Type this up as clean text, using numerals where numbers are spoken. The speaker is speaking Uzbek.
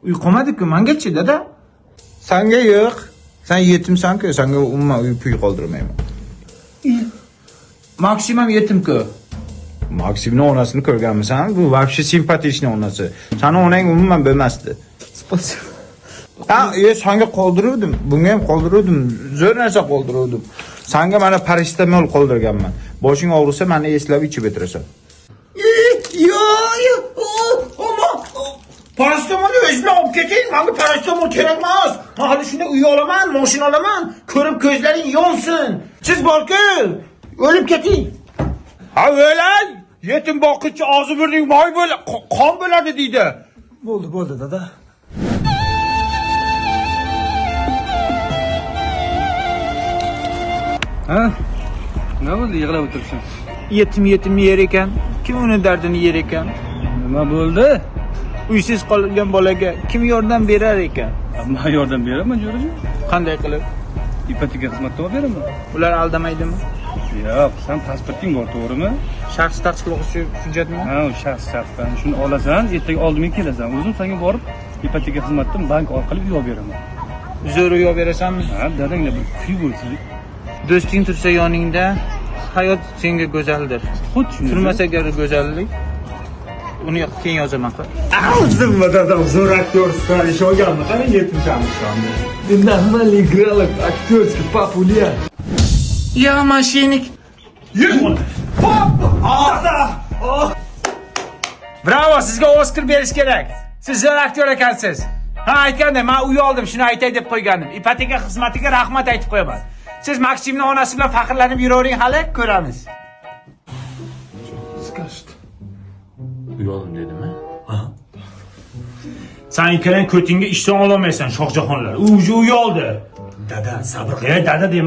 Uyqumadik-ku, menga-chi, dada? Sanga yo'q. Sen yetimsan-ku, sanga umuman uy puy qoldirmayman. Maksim ham yetim-ku. Maksimning onasini ko'rganmisan? Bu вообще simpatичный onasi. Sani onang umuman bo'lmasdi. Spasibo. Sanga qoldiruvdim. Bunga ham qoldiruvdim. Zo'r narsa qoldiruvdim. Sanga mana paracetamol qoldirganman. Boshing og'risa meni eslab ichib o'tirasan. Paracetamolni o'zimga olib keting. Menga paracetamol kerak emas. Men hali shunda uy olaman, mashina olaman. Ko'rib ko'zlaring yonsin. Siz borku, o'lib keting. Ha o'lay! Yetim boquvchi og'zi burning moy bo'ladi, qon bo'ladi deydi. Bo'ldi, dada. Ha? Nima bo'ldi, yig'lab o'tiribsan? Yetim yer ekan. Kim uni dardini yer ekan? Nima bo'ldi? Uysiz qolgan bolaga kim yordam berar ekan? Men yordam beraman, jo'rajon. Qanday qilib? Ipoteka xizmatini olib beraman. Ular aldamaydimi? Yo'q, sen pasporting bor, to'g'rimi? Shaxs tasdiqlovchi hujjatmi? Ha, u shaxsdan. Shuni olasan, ertaga oldimga kelasan. O'zim senga borib, ipoteka xizmatidan bank orqali uy olib beraman. Zo'r uy olib berasanmi? Ha, dadangga bir kuy bo'lsin. Do'sting tursa yoningda, hayot senga go'zaldir. Xuddi shunday. Turmasa agar go'zallik, uni keyin yozaman. O'zimda dadam zo'r aktyor sifatida olganmi? Qani yetimsanmi? Нормальный играл, актерский, популярный. Ya mashinik. Bravo, sizga Oscar berish kerak. Siz zo'r aktyor ekansiz. Ha, aytgandim, men uy oldim, shuni aytay deb qo'ygandim. Ipoteka xizmatiga rahmat aytib qo'yaman. Siz Maksimning onasi bilan faxrlanib yuravering, hali ko'ramiz. Скажет. Uy oldim dedimi? Ha. Sen ikkalang ko'tingga ishdan ololmaysan, Shohjahonlar. U uy oldi. Dada, sabr qil. Dada